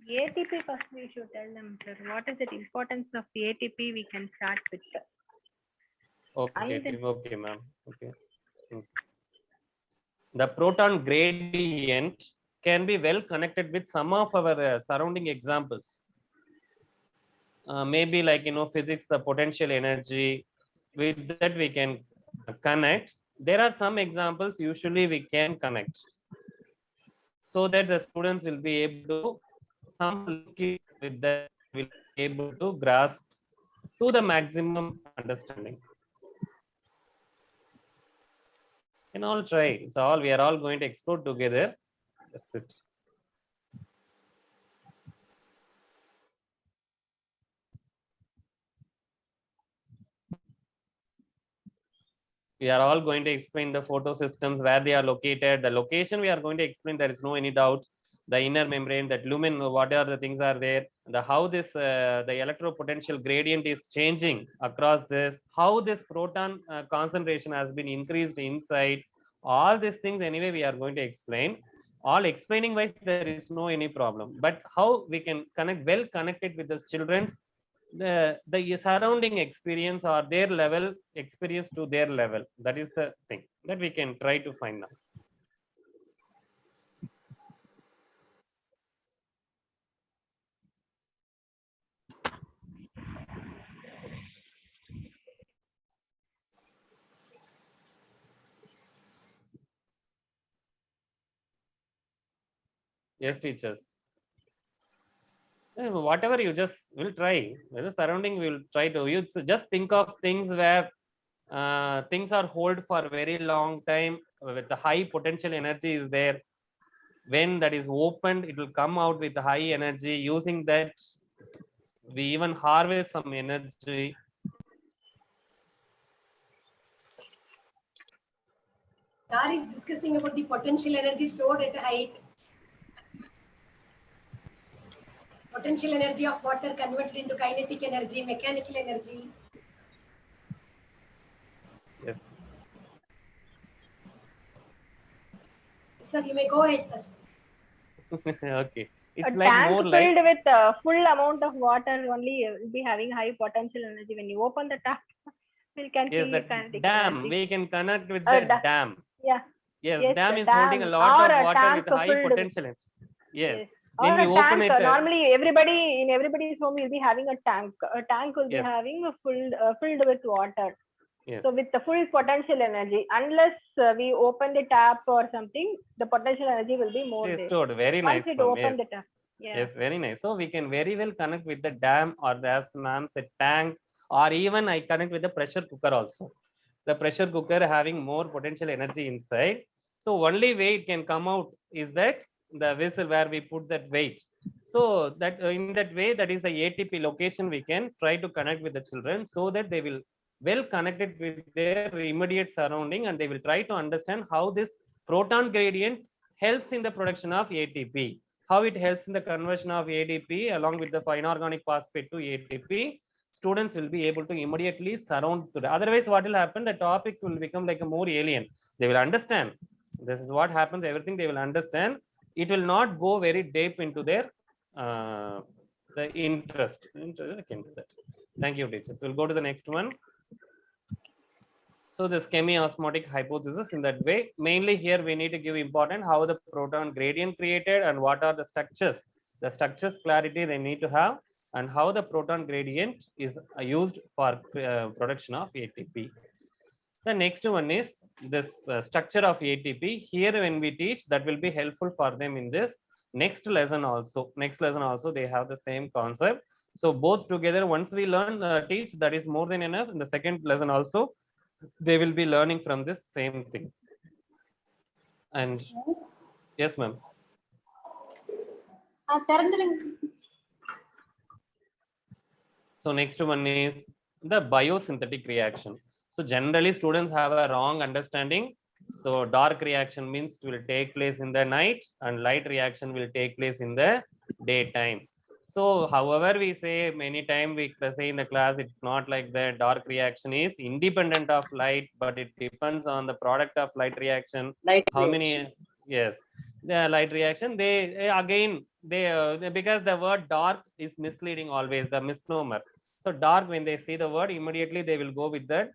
Speaker 5: ATP first we should tell them, sir. What is the importance of the ATP? We can start with.
Speaker 1: Okay,
Speaker 5: then-
Speaker 1: okay, ma'am. Okay. The proton gradient can be well connected with some of our surrounding examples. Maybe like, physics, the potential energy, with that we can connect. There are some examples usually we can connect, so that the students will be able to with that will be able to grasp to the maximum understanding. You can all try. It's all we are all going to explore together. That's it. We are all going to explain the photo systems, where they are located, the location we are going to explain, there is no any doubt. The inner membrane, that lumen, what are the things are there, the how this the electropotential gradient is changing across this, how this proton concentration has been increased inside. All these things anyway we are going to explain. All explaining wise there is no any problem, but how we can connect, well connected with the children's the surrounding experience or their level experience to their level. That is the thing that we can try to find out. Yes, teachers. Whatever you just will try, the surrounding will try to, you just think of things where things are hold for a very long time with the high potential energy is there. When that is opened, it will come out with high energy. Using that, we even harvest some energy.
Speaker 8: Sir is discussing about the potential energy stored at height. Potential energy of water converted into kinetic energy, mechanical energy.
Speaker 1: Yes.
Speaker 8: Sir, you may go ahead, sir.
Speaker 1: Okay. It's
Speaker 5: A
Speaker 1: like
Speaker 5: tank
Speaker 1: more
Speaker 5: filled
Speaker 1: like
Speaker 5: with full amount of water only will be having high potential energy. When you open the tap, we can
Speaker 1: yes,
Speaker 5: see
Speaker 1: that
Speaker 5: kinetic
Speaker 1: dam.
Speaker 5: energy.
Speaker 1: We can connect with
Speaker 5: A
Speaker 1: the dam.
Speaker 5: Yeah.
Speaker 1: Yes,
Speaker 5: Yes,
Speaker 1: dam
Speaker 5: the
Speaker 1: is holding a
Speaker 5: dam
Speaker 1: lot
Speaker 5: or
Speaker 1: of
Speaker 5: a
Speaker 1: water
Speaker 5: tank
Speaker 1: with high
Speaker 5: filled with-
Speaker 1: potential. Yes.
Speaker 5: Or
Speaker 1: When
Speaker 5: a
Speaker 1: we open
Speaker 5: tank.
Speaker 1: it,
Speaker 5: Normally, everybody in everybody's home will be having a tank. A tank will be
Speaker 1: Yes.
Speaker 5: having a filled with water.
Speaker 1: yes.
Speaker 5: So with the full potential energy, unless we open the tap or something, the potential energy will be more
Speaker 1: It is
Speaker 5: there.
Speaker 1: stored. Very
Speaker 5: Once
Speaker 1: nice.
Speaker 5: it
Speaker 1: ma'am.
Speaker 5: open
Speaker 1: Yes.
Speaker 5: the tap. Yeah.
Speaker 1: Yes, very nice. So we can very well connect with the dam, or as ma'am said, tank, or even I connect with the pressure cooker also. The pressure cooker having more potential energy inside. So only way it can come out is that the vessel where we put that weight. So that in that way, that is the ATP location, we can try to connect with the children so that they will well connected with their immediate surrounding, and they will try to understand how this proton gradient helps in the production of ATP, how it helps in the conversion of ADP along with the inorganic phosphate to ATP. Students will be able to immediately surround to the, otherwise what will happen, the topic will become like a more alien. They will understand this is what happens, everything they will understand. It will not go very deep into their the interest. I can do that. Thank you, teachers. We'll go to the next one. So this chemiosmotic hypothesis, in that way, mainly here we need to give important how the proton gradient created and what are the structures clarity they need to have, and how the proton gradient is used for production of ATP. The next one is this structure of ATP. Here when we teach, that will be helpful for them in this next lesson also. Next lesson also they have the same concept. So both together, once we learn teach, that is more than enough. In the second lesson also, they will be learning from this same thing. And yes, ma'am. So next one is the biosynthetic reaction. So generally students have a wrong understanding. So dark reaction means it will take place in the night, and light reaction will take place in the daytime. So however we say many times, we say in the class, it's not like the dark reaction is independent of light, but it depends on the product of light reaction. How many? Yes, the light reaction, they again they because the word dark is misleading always, the misnomer. So dark, when they see the word, immediately they will go with that.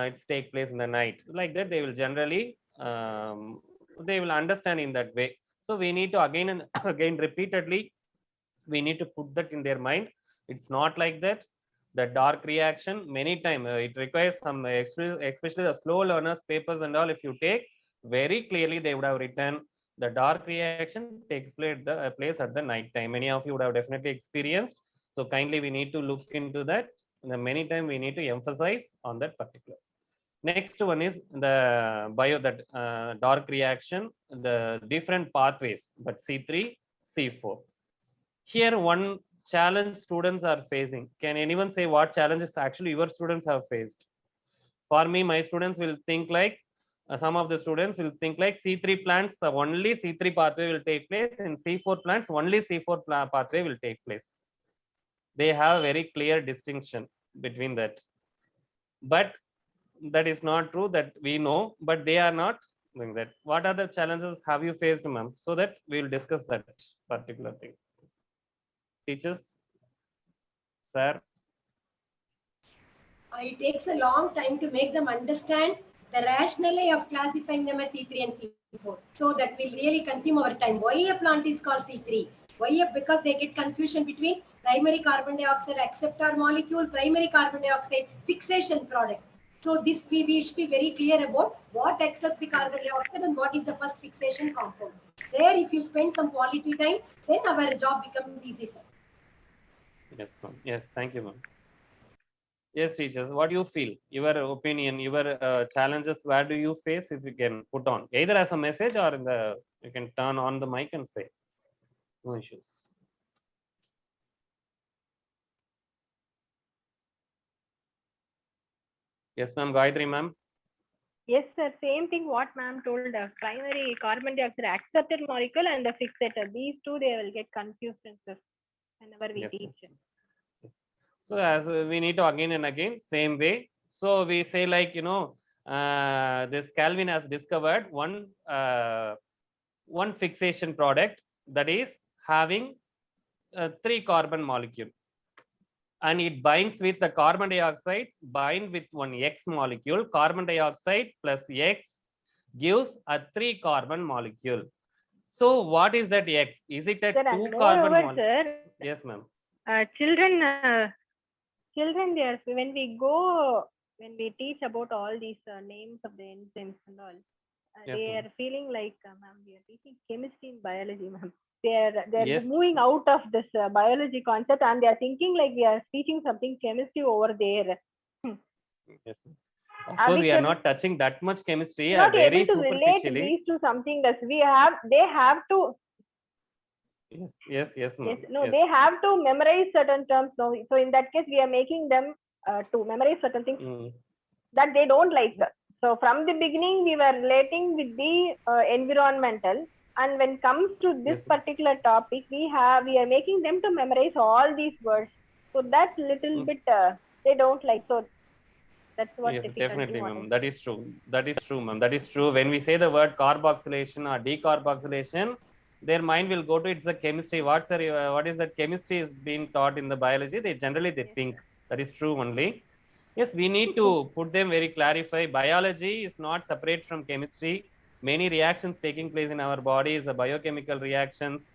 Speaker 1: It's take place in the night, like that they will generally they will understand in that way. So we need to again and again repeatedly, we need to put that in their mind. It's not like that. The dark reaction, many times it requires some especially the slow learners papers and all, if you take very clearly, they would have written the dark reaction takes place at the night time. Many of you would have definitely experienced. So kindly we need to look into that. And many times we need to emphasize on that particular. Next one is the dark reaction, the different pathways, but C3, C4. Here one challenge students are facing. Can anyone say what challenges actually your students have faced? For me, my students will think like, some of the students will think like C3 plants, only C3 pathway will take place, and C4 plants, only C4 pathway will take place. They have a very clear distinction between that. But that is not true, that we know, but they are not doing that. What are the challenges have you faced, ma'am? So that we will discuss that particular thing. Teachers, sir.
Speaker 8: It takes a long time to make them understand the rationale of classifying them as C3 and C4. So that will really consume our time. Why a plant is called C3? Why? Because they get confusion between primary carbon dioxide acceptor molecule, primary carbon dioxide fixation product. So this we should be very clear about what accepts the carbon dioxide and what is the first fixation compound. There, if you spend some quality time, then our job becomes easy, sir.
Speaker 1: Yes, ma'am. Yes, thank you, ma'am. Yes, teachers, what do you feel? Your opinion, your challenges, where do you face? If you can put on either as a message or in the, you can turn on the mic and say. No issues. Yes, ma'am. Gayatri, ma'am.
Speaker 5: Yes, sir. Same thing what ma'am told. Primary carbon dioxide accepted molecule and the fixator. These two, they will get confused, sir, whenever we teach.
Speaker 1: Yes. So as we need to again and again, same way. So we say like, this Calvin has discovered one fixation product that is having 3 carbon molecule, and it binds with the carbon dioxide, bind with one X molecule. Carbon dioxide plus X gives a 3 carbon molecule. So what is that X? Is it a 2 carbon molecule?
Speaker 5: Sir,
Speaker 1: yes, ma'am.
Speaker 5: Children, there, when we teach about all these names of the enzymes and all,
Speaker 1: Yes,
Speaker 5: they
Speaker 1: ma'am.
Speaker 5: are feeling like, ma'am, we are teaching chemistry and biology, ma'am. They're
Speaker 1: Yes.
Speaker 5: moving out of this biology concept, and they are thinking like we are teaching something chemistry over there.
Speaker 1: Yes. Of course, we are not touching that much chemistry.
Speaker 5: Not
Speaker 1: Very
Speaker 5: able to relate
Speaker 1: superficially.
Speaker 5: these to something that they have to
Speaker 1: Yes, ma'am.
Speaker 5: Yes, no,
Speaker 1: Yes.
Speaker 5: they have to memorize certain terms. No, so in that case, we are making them to memorize certain things
Speaker 1: Mm.
Speaker 5: that they don't like.
Speaker 1: Yes.
Speaker 5: So from the beginning, we were relating with the environmental, and when it comes to this
Speaker 1: Yes.
Speaker 5: particular topic, we are making them to memorize all these words. So that little
Speaker 1: Mm.
Speaker 5: bit they don't like. So that's what
Speaker 1: Yes,
Speaker 5: difficulty.
Speaker 1: definitely,
Speaker 5: What
Speaker 1: ma'am. That is true. That is true, ma'am. That is true. When we say the word carboxylation or decarboxylation, their mind will go to it's the chemistry. What is that chemistry is being taught in the biology? They generally
Speaker 5: Yes,
Speaker 1: think that is true only. Yes, we need to put them very clarify. Biology is not separate from chemistry. Many reactions taking place in our body is a biochemical reactions.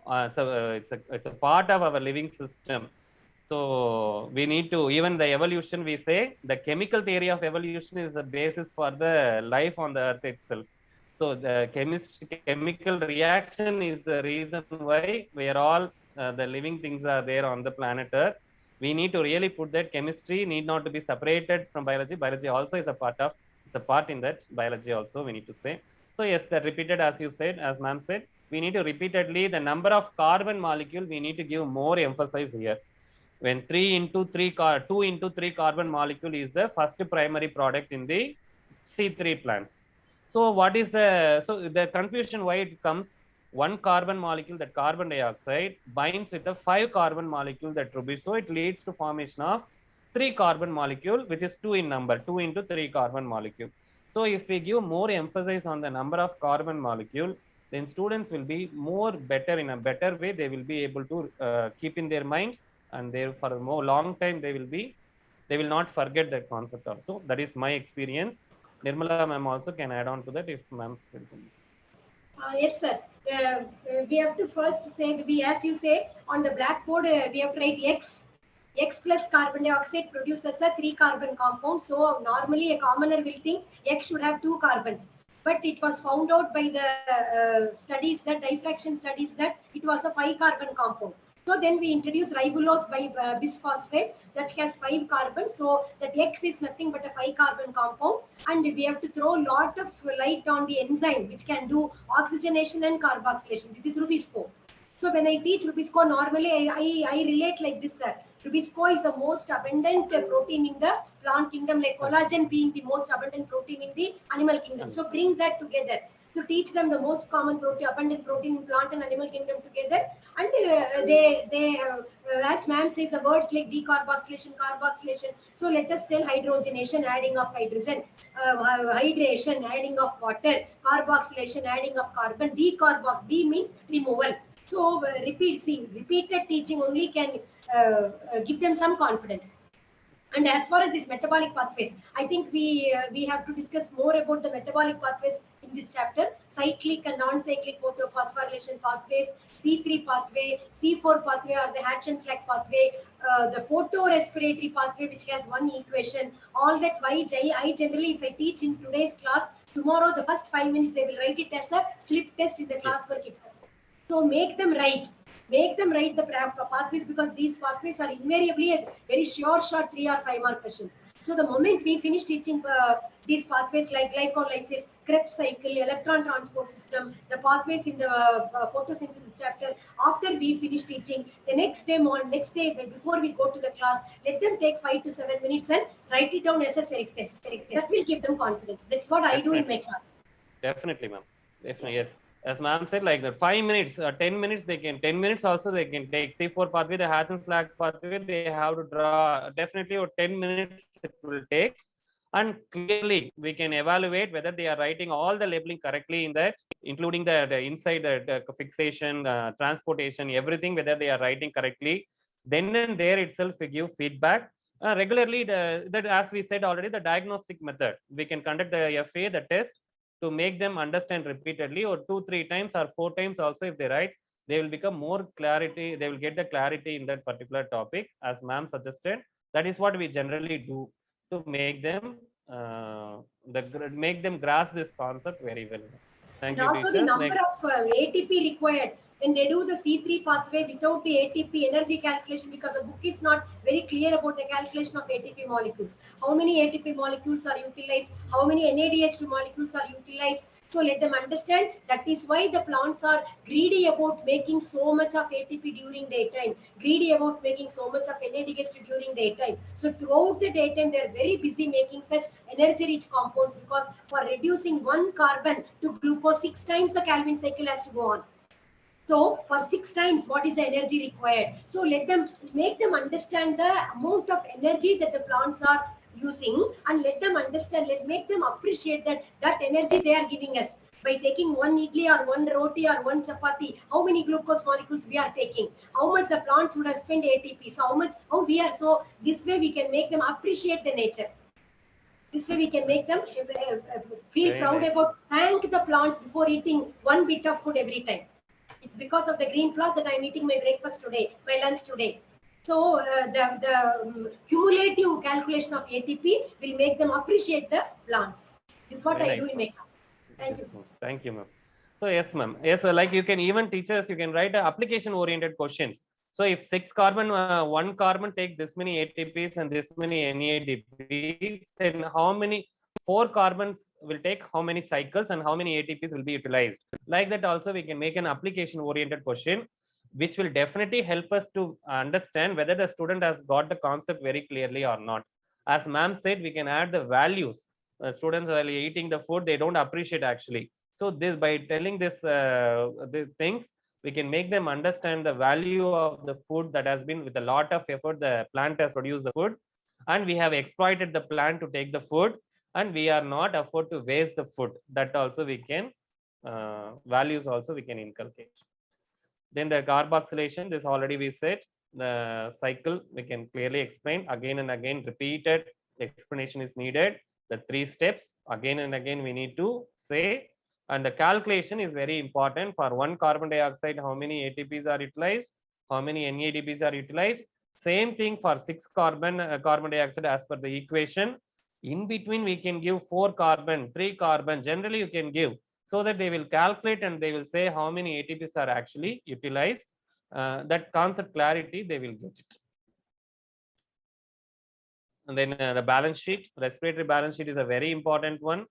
Speaker 1: It's a part of our living system. So we need to, even the evolution, we say the chemical theory of evolution is the basis for the life on the earth itself. So the chemical reaction is the reason why we are all the living things are there on the planet earth. We need to really put that chemistry need not to be separated from biology. Biology also is a part of, it's a part in that biology also, we need to say. So yes, the repeated, as you said, as ma'am said, we need to repeatedly the number of carbon molecule, we need to give more emphasis here. When 2 into 3 carbon molecule is the first primary product in the C3 plants. So what is the confusion why it comes? One carbon molecule, that carbon dioxide, binds with a 5 carbon molecule, that rubbish. So it leads to formation of 3 carbon molecule, which is 2 in number, 2 into 3 carbon molecule. So if we give more emphasis on the number of carbon molecule, then students will be more better, in a better way. They will be able to keep in their mind, and they, for a more long time, they will not forget that concept also. That is my experience. Nirmala ma'am also can add on to that if ma'am's.
Speaker 8: Yes, sir. We have to first say, as you say, on the blackboard, we have to write X. X plus carbon dioxide produces a 3 carbon compound. So normally a commoner will think X should have 2 carbons. But it was found out by the studies, that diffraction studies, that it was a 5 carbon compound. So then we introduced ribulose by bisphosphate that has 5 carbons. So that X is nothing but a 5 carbon compound. And we have to throw a lot of light on the enzyme which can do oxygenation and carboxylation. This is Rubisco. So when I teach Rubisco, normally I relate like this, sir. Rubisco is the most abundant protein in the plant kingdom, like collagen being the most abundant protein in the animal kingdom. So bring that together. So teach them the most common protein, abundant protein in plant and animal kingdom together. And as ma'am says, the words like decarboxylation, carboxylation. So let us tell hydrogenation, adding of hydrogen, hydration, adding of water, carboxylation, adding of carbon, D means removal. So repeated teaching only can give them some confidence. And as far as these metabolic pathways, I think we have to discuss more about the metabolic pathways in this chapter. Cyclic and non-cyclic photophosphorylation pathways, C3 pathway, C4 pathway, or the Hatch-Slack pathway, the photorespiratory pathway, which has one equation. All that I generally, if I teach in today's class, tomorrow the first 5 minutes they will write it as a slip test in the classwork itself. So make them write the pathways, because these pathways are invariably a very short 3 or 5 mark questions. So the moment we finish teaching these pathways like glycolysis, Krebs cycle, electron transport system, the pathways in the photosynthesis chapter, after we finish teaching, the next day before we go to the class, let them take 5 to 7 minutes and write it down as a self-test. That will give them confidence. That's what I do in my class.
Speaker 1: Definitely, ma'am. Definitely, yes. As ma'am said, like that 5 minutes, 10 minutes, 10 minutes also they can take. C4 pathway, the Hatch-Slack pathway, they have to draw definitely 10 minutes it will take. And clearly we can evaluate whether they are writing all the labeling correctly in that, including the inside the fixation, transportation, everything, whether they are writing correctly. Then and there itself we give feedback. Regularly, that as we said already, the diagnostic method, we can conduct the FA, the test, to make them understand repeatedly, or 2-3 times or 4 times also. If they write, they will become more clarity, they will get the clarity in that particular topic, as ma'am suggested. That is what we generally do to make them grasp this concept very well. Thank
Speaker 8: And
Speaker 1: you,
Speaker 8: also
Speaker 1: teachers.
Speaker 8: the number
Speaker 1: Next.
Speaker 8: of ATP required When they do the C3 pathway without the ATP energy calculation, because the book is not very clear about the calculation of ATP molecules. How many ATP molecules are utilized? How many NADH2 molecules are utilized? So let them understand that is why the plants are greedy about making so much of ATP during daytime, greedy about making so much of NADH2 during daytime. So throughout the daytime, they are very busy making such energy-rich compounds, because for reducing one carbon to glucose 6 times, the Calvin cycle has to go on. So for 6 times, what is the energy required? So let them, make them understand the amount of energy that the plants are using, and let them understand, make them appreciate that energy they are giving us. By taking one idli or one roti or one chapati, how many glucose molecules we are taking? How much the plants would have spent ATP? So how we are, so this way we can make them appreciate the nature. This way we can make them feel
Speaker 1: Very
Speaker 8: proud
Speaker 1: nice.
Speaker 8: about, thank the plants before eating one bit of food every time. It's because of the green plants that I'm eating my breakfast today, my lunch today. So the cumulative calculation of ATP will make them appreciate the plants. This is what
Speaker 1: Very
Speaker 8: I
Speaker 1: nice,
Speaker 8: do in
Speaker 1: ma'am.
Speaker 8: my class. Thank you.
Speaker 1: Yes, ma'am. Thank you, ma'am. So yes, ma'am. Yes, like you can even teach us, you can write application-oriented questions. So if 6 carbon, 1 carbon take this many ATPs and this many NADPs, then how many 4 carbons will take how many cycles and how many ATPs will be utilized? Like that also we can make an application-oriented question, which will definitely help us to understand whether the student has got the concept very clearly or not. As ma'am said, we can add the values. Students while eating the food, they don't appreciate actually. So this, by telling this the things, we can make them understand the value of the food that has been, with a lot of effort, the plant has produced the food, and we have exploited the plant to take the food, and we are not afford to waste the food. That also we can, values also we can inculcate. Then the carboxylation, this already we said, the cycle we can clearly explain, again and again repeated explanation is needed. The 3 steps again and again we need to say, and the calculation is very important. For 1 carbon dioxide, how many ATPs are utilized, how many NADPs are utilized. Same thing for 6 carbon dioxide as per the equation. In between we can give 4 carbon, 3 carbon, generally you can give, so that they will calculate and they will say how many ATPs are actually utilized. That concept clarity they will get it. And then the balance sheet, respiratory balance sheet is a very important one.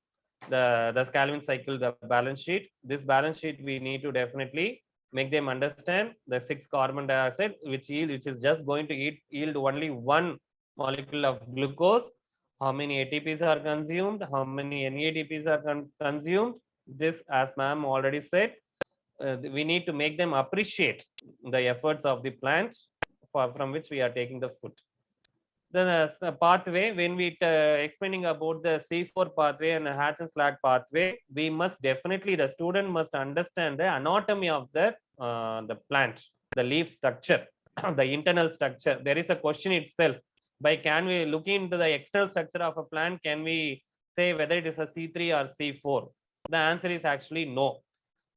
Speaker 1: The Calvin cycle, the balance sheet. This balance sheet we need to definitely make them understand the 6 carbon dioxide, which is just going to yield only 1 molecule of glucose. How many ATPs are consumed? How many NADPs are consumed? This, as ma'am already said, we need to make them appreciate the efforts of the plants from which we are taking the food. The pathway, when we explaining about the C4 pathway and the Hatch-Slack pathway, we must definitely, the student must understand the anatomy of the plant, the leaf structure, the internal structure. There is a question itself. By can we look into the external structure of a plant, can we say whether it is a C3 or C4? The answer is actually no.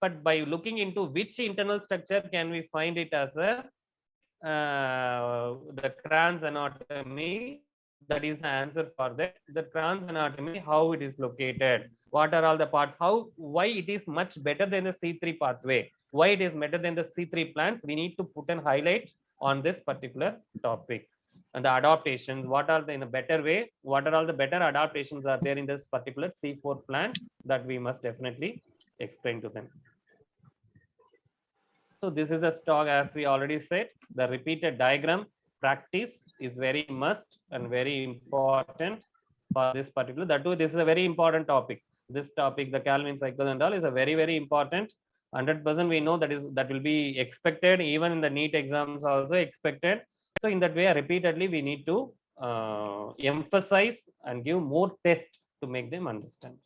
Speaker 1: But by looking into which internal structure can we find it as a the Kranz anatomy, that is the answer for that. The Kranz anatomy, how it is located, what are all the parts, why it is much better than the C3 pathway, why it is better than the C3 plants. We need to put an highlight on this particular topic. And the adaptations, what are the, in a better way, what are all the better adaptations are there in this particular C4 plant, that we must definitely explain to them. So this is a stock, as we already said, the repeated diagram practice is very must and very important for this particular. That too, this is a very important topic. This topic, the Calvin cycle and all, is a very, very important. 100% we know that will be expected, even in the NEET exams also expected. So in that way, repeatedly we need to emphasize and give more tests to make them understand.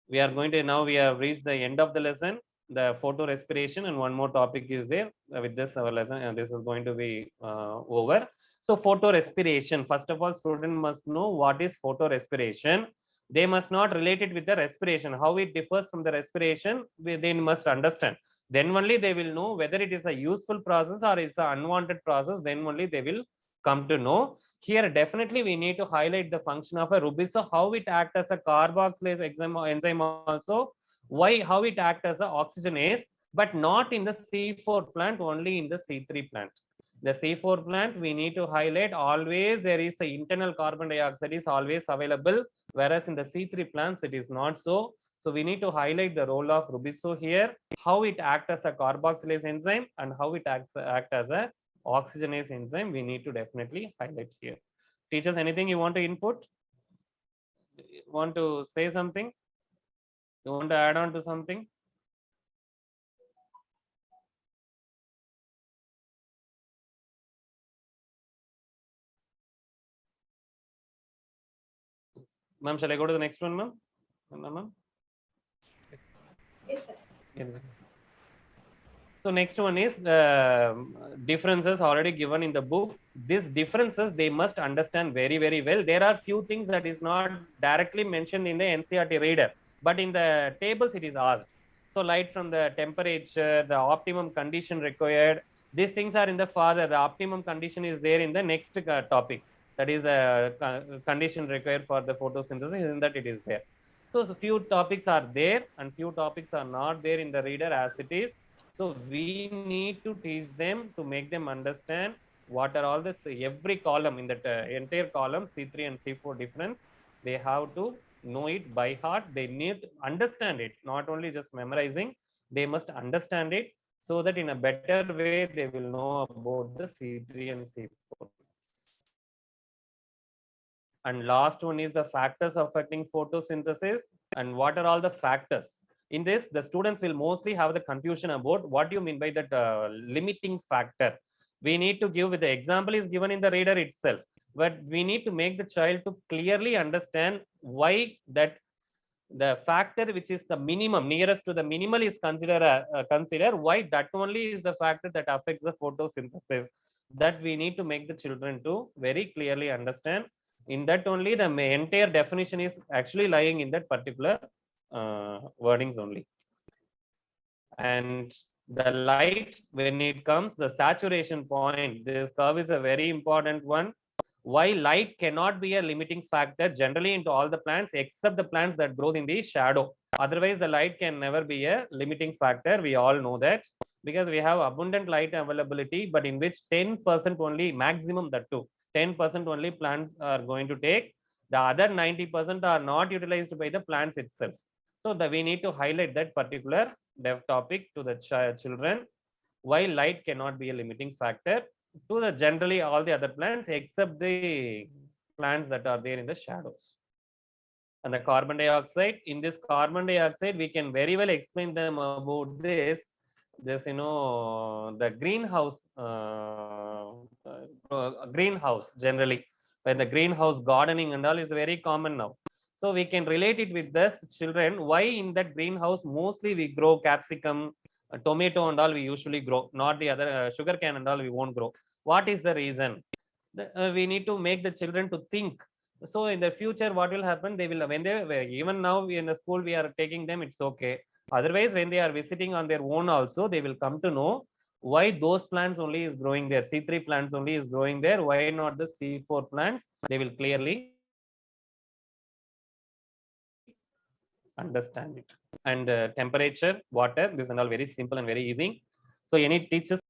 Speaker 1: We are going to, now we have reached the end of the lesson, the photo respiration, and one more topic is there. With this our lesson, and this is going to be over. So photo respiration, first of all, student must know what is photo respiration. They must not relate it with the respiration, how it differs from the respiration, they must understand. Then only they will know whether it is a useful process or it's an unwanted process. Then only they will come to know. Here definitely we need to highlight the function of a ruby. So how it acts as a carboxylase enzyme also, Why? How it acts as an oxygenase, but not in the C4 plant, only in the C3 plant. The C4 plant, we need to highlight always there is a internal carbon dioxide is always available, whereas in the C3 plants it is not so. So we need to highlight the role of Rubiso here, how it acts as a carboxylase enzyme and how it acts as a oxygenase enzyme. We need to definitely highlight here. Teachers, anything you want to input? Want to say something? You want to add on to something? Ma'am, shall I go to the next one, ma'am? Ma'am?
Speaker 8: Yes, sir.
Speaker 1: Yes. So next one is the differences already given in the book. These differences they must understand very, very well. There are few things that is not directly mentioned in the NCERT reader, but in the tables it is asked. So light from the temperature, the optimum condition required. These things are in the further. The optimum condition is there in the next topic. That is the condition required for the photosynthesis. In that it is there. So few topics are there and few topics are not there in the reader as it is. So we need to teach them to make them understand what are all this, every column in that entire column, C3 and C4 difference. They have to know it by heart. They need to understand it, not only just memorizing. They must understand it so that in a better way they will know about the C3 and C4. And last one is the factors affecting photosynthesis and what are all the factors. In this, the students will mostly have the confusion about what do you mean by that limiting factor. We need to give, with the example is given in the reader itself, but we need to make the child to clearly understand why that the factor which is the minimum, nearest to the minimal is consider why that only is the factor that affects the photosynthesis. That we need to make the children to very clearly understand. In that only the entire definition is actually lying in that particular wordings only. And the light, when it comes, the saturation point, this curve is a very important one. Why light cannot be a limiting factor generally into all the plants except the plants that grows in the shadow. Otherwise, the light can never be a limiting factor. We all know that because we have abundant light availability, but in which 10% only, maximum that too, 10% only plants are going to take. The other 90% are not utilized by the plants itself. So we need to highlight that particular topic to the children. Why light cannot be a limiting factor to the generally all the other plants except the plants that are there in the shadows. And the carbon dioxide, in this carbon dioxide, we can very well explain them about this the greenhouse greenhouse generally, when the greenhouse gardening and all is very common now. So we can relate it with this children, why in that greenhouse mostly we grow capsicum, tomato and all we usually grow, not the other sugar cane and all we won't grow. What is the reason? We need to make the children to think. So in the future, what will happen? They will, when they, even now in the school we are taking them, it's okay. Otherwise, when they are visiting on their own also, they will come to know why those plants only is growing there. C3 plants only is growing there. Why not the C4 plants? They will clearly understand it. And temperature, water, this is all very simple and very easy. So any teachers